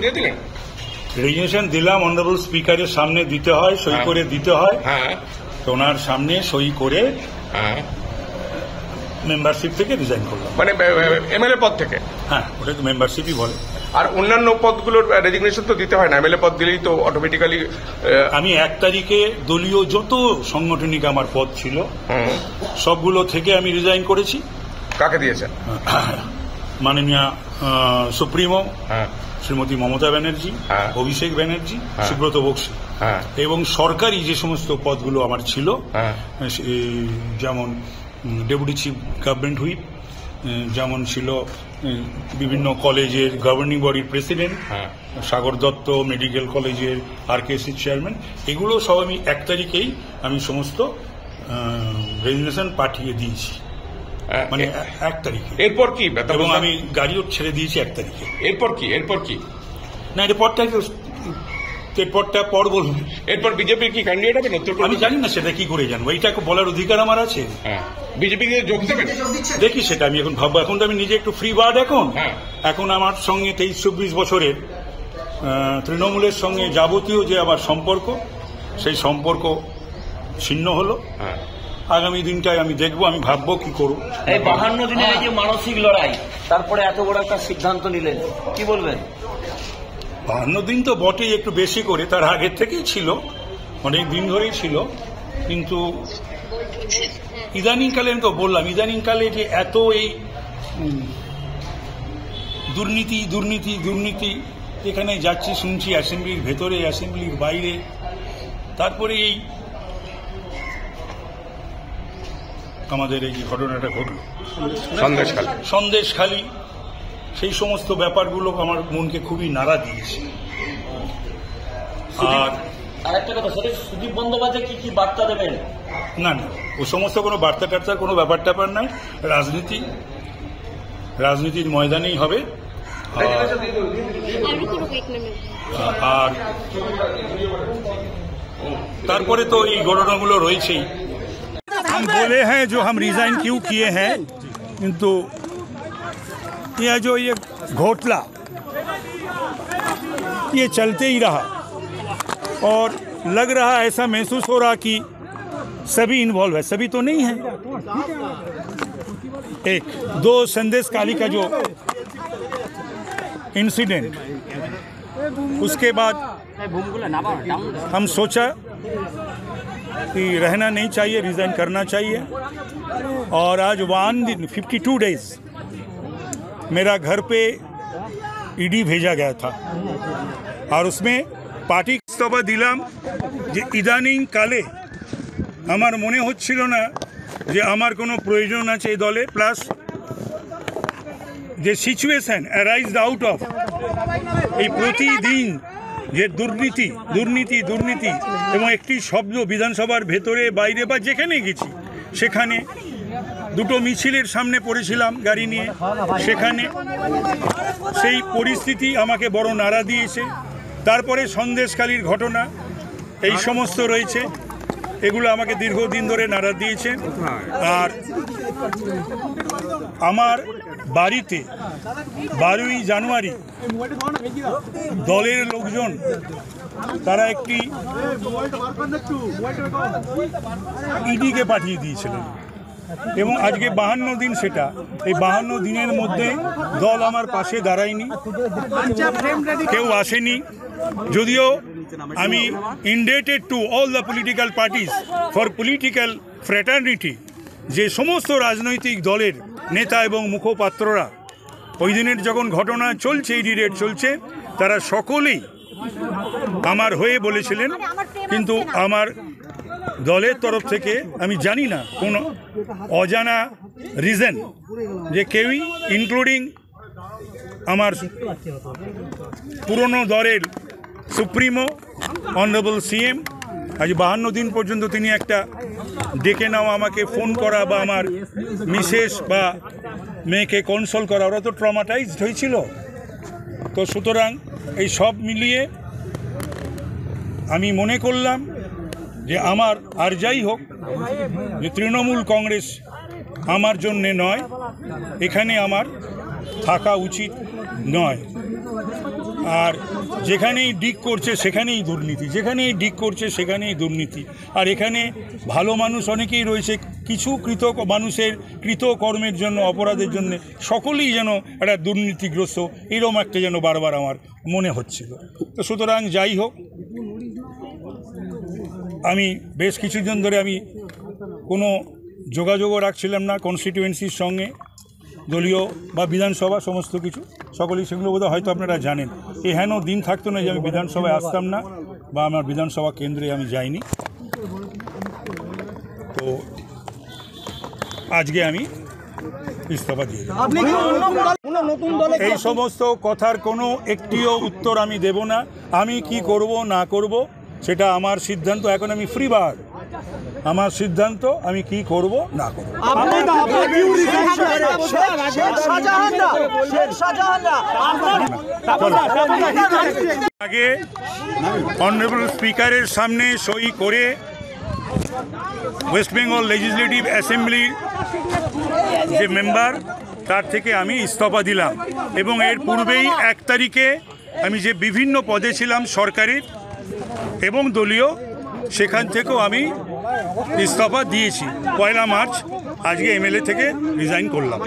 দিয়ে দিলেন? রেজিগনেশন দিলাম, অনারেবল স্পিকারের সামনে দিতে হয়, সই করে দিতে হয়। হ্যাঁ, তো ওনার সামনে সই করে হ্যাঁ, মেম্বারশিপ থেকে রিজাইন করলাম। মানে এমএলএ পদ থেকে? হ্যাঁ, ওটা তো মেম্বারশিপই বলে। আর অন্যান্য পদগুলোর রেজিগনেশন তো দিতে হয় না, এমএলএ পদ দিলেই তো অটোমেটিক্যালি। আমি 1 তারিখে দলীয় যত সাংগঠনিক আমার পদ ছিল সবগুলো থেকে আমি রিজাইন করেছি। কাকে দিয়েছেন? মাননীয় সুপ্রিমো হ্যাঁ, শ্রীমতী মমতা ব্যানার্জি, হ্যাঁ, অভিষেক ব্যানার্জি, হ্যাঁ, সুব্রত বক্সী, হ্যাঁ, এবং সরকারি যে সমস্ত পদগুলো আমার ছিল, হ্যাঁ, যেমন ডেপুটি চিফ গভর্নমেন্ট হুইপ, যেমন ছিল বিভিন্ন কলেজের গভর্নিং বডির প্রেসিডেন্ট, হ্যাঁ, সাগর দত্ত মেডিকেল কলেজের RKC চেয়ারম্যান, এগুলো সব আমি 1 তারিখেই আমি সমস্ত রেজিগনেশন পাঠিয়ে দিয়েছি, মানে 1 তারিখে। এরপর কি? এবং আমি গাড়িও ছেড়ে দিয়েছি 1 তারিখে। এরপর কি? এরপর কি? না, এরপরটা পর বলুন। এরপর বিজেপির কি ক্যান্ডিডেট হবেন উত্তরপ্রদেশে? আমি জানি না, সেটা কি করে জানবো, এইটা বলার অধিকার আমার আছে। বিজেপিকে যোগ দেবেন? দেখি, সেটা আমি এখন ভাববো। এখন তো আমি নিজে একটু ফ্রি বার্ড। হ্যাঁ, এখন আমার সঙ্গে 23-24 বছরের তৃণমূলের সঙ্গে যাবতীয় যে আমার সম্পর্ক, সেই সম্পর্ক ছিন্ন হলো। হ্যাঁ, আগামী দিনটায় আমি দেখবো, আমি ভাববো কি করব। এই 52 দিনের এই যে মানসিক লড়াই, তারপরে এত বড় একটা সিদ্ধান্ত নিলেন, কি বলবেন? 52 দিন তো বটেই, একটু বেশি করে, তার আগের থেকেই ছিল, অনেক দিন ধরেই ছিল। কিন্তু ইদানিংকালে, আমি তো বললাম, ইদানিংকালে যে এত এই দুর্নীতি দুর্নীতি দুর্নীতি, এখানে যাচ্ছি শুনছি, অ্যাসেম্বলির ভেতরে, অ্যাসেম্বলির বাইরে, তারপরে এই আমাদের এই যে ঘটনাটা ঘটল সন্দেশখালী, সেই সমস্ত ব্যাপারগুলো আমার মনকে খুবই নাড়া দিয়েছে। আর আরেকটা কথা, সেটা সুদীপ বন্দ্যোপাধ্যায় কি বার্তা দেবেন? না, ও সমস্ত কোনো বার্তা টার্তার কোনো ব্যাপার ট্যাপার নাই। রাজনীতির ময়দানেই হবে। আর তারপরে তো এই ঘটনাগুলো রয়েছেই। हम बोले हैं जो हम रिजाइन क्यों किए हैं, किंतु यह जो ये घोटाला ये चलते ही रहा, और लग रहा, ऐसा महसूस हो रहा कि सभी इन्वॉल्व है। सभी तो नहीं है। 1-2 संदेशखाली का जो इंसिडेंट, उसके बाद हम सोचा कि रहना नहीं चाहिए, रिजाइन करना चाहिए। और आज 52 डेज मेरा घर पे ईडी भेजा गया था, और उसमें पार्टी इस्तफा दिलाम যে ইদানিং কালে আমার মনে হচ্ছিল না যে আমার কোনো প্রয়োজন আছে এই দলে। প্লাস যে সিচুয়েশন অ্যারাইজড আউট অফ এই প্রতিদিন যে দুর্নীতি দুর্নীতি দুর্নীতি, এবং একটি শব্দ বিধানসভার ভেতরে বাইরে বা যেখানে গেছি, সেখানে 2টো মিছিলের সামনে পড়েছিলাম গাড়ি নিয়ে, সেখানে সেই পরিস্থিতি আমাকে বড় নাড়া দিয়েছে। তারপরে সন্দেশখালীর ঘটনা, এই সমস্ত রয়েছে, এগুলো আমাকে দীর্ঘদিন ধরে নাড়া দিয়েছে। আর আমার বাড়িতে 12ই জানুয়ারি দলের লোকজন তারা একটি ইডিকে পাঠিয়ে দিয়েছিলেন, এবং আজকে 52 দিন, সেটা এই 52 দিনের মধ্যে দল আমার পাশে দাঁড়ায়নি, কেউ আসেনি। যদিও আমি ইন্ডেটেড to all the political parties for political fraternity, যে সমস্ত রাজনৈতিক দলের নেতা এবং মুখপাত্ররা ওই দিনের যখন ঘটনা চলছে, ইডি রেড চলছে, তারা সকলেই আমার হয়ে বলেছিলেন। কিন্তু আমার দলের তরফ থেকে আমি জানি না, কোনো অজানা রিজন যে কেউই, ইনক্লুডিং আমার পুরনো দলের সুপ্রিমো অনারেবল CM, আজ 52 দিন পর্যন্ত তিনি একটা ডেকে নেওয়া, আমাকে ফোন করা, বা আমার মিসেস বা মেয়েকে কনসোল করা, ওরা তো ট্রমাটাইজড হয়েছিল। তো সুতরাং এই সব মিলিয়ে আমি মনে করলাম যে আমার, আর যাই হোক, যে তৃণমূল কংগ্রেস আমার জন্যে নয়, এখানে আমার থাকা উচিত নয়। আর যেখানেই ডিগ করছে সেখানেই দুর্নীতি, যেখানেই ডিগ করছে সেখানেই দুর্নীতি। আর এখানে ভালো মানুষ অনেকেই রয়েছে, কিছু মানুষের কৃতকর্মের জন্য, অপরাধের জন্য সকলেই যেন একটা দুর্নীতিগ্রস্ত, এরকম একটা যেন বারবার আমার মনে হচ্ছিল। তো সুতরাং যাই হোক, আমি বেশ কিছুদিন ধরে আমি কোনো যোগাযোগও রাখছিলাম না কনস্টিটিউয়েন্সির সঙ্গে, দলীয় বা বিধানসভা সমস্ত কিছু সকলেই, সেগুলো বোধহয় হয়তো আপনারা জানেন। এহেন দিন থাকতো না যে আমি বিধানসভায় আসতাম না বা আমার বিধানসভা কেন্দ্রে আমি যাইনি। তো আজকে আমি ইস্তফা দিয়ে এই সমস্ত কথার কোনো একটিও উত্তর আমি দেব না। আমি কি করব না করব সেটা আমার সিদ্ধান্ত। এখন আমি ফ্রি বার্ড, আমার সিদ্ধান্ত আমি কি করব না করব। আগে অনারেবল স্পিকারের সামনে সই করে ওয়েস্ট বেঙ্গল লেজিসলেটিভ অ্যাসেম্বলির যে মেম্বার, তার থেকে আমি ইস্তফা দিলাম। এবং এর পূর্বেই 1 তারিখে আমি যে বিভিন্ন পদে ছিলাম সরকারের এবং দলীয়, সেখান থেকেও আমি ইস্তফা দিয়েছি। 1 মার্চ আজকে এমএলএ থেকে রিজাইন করলাম।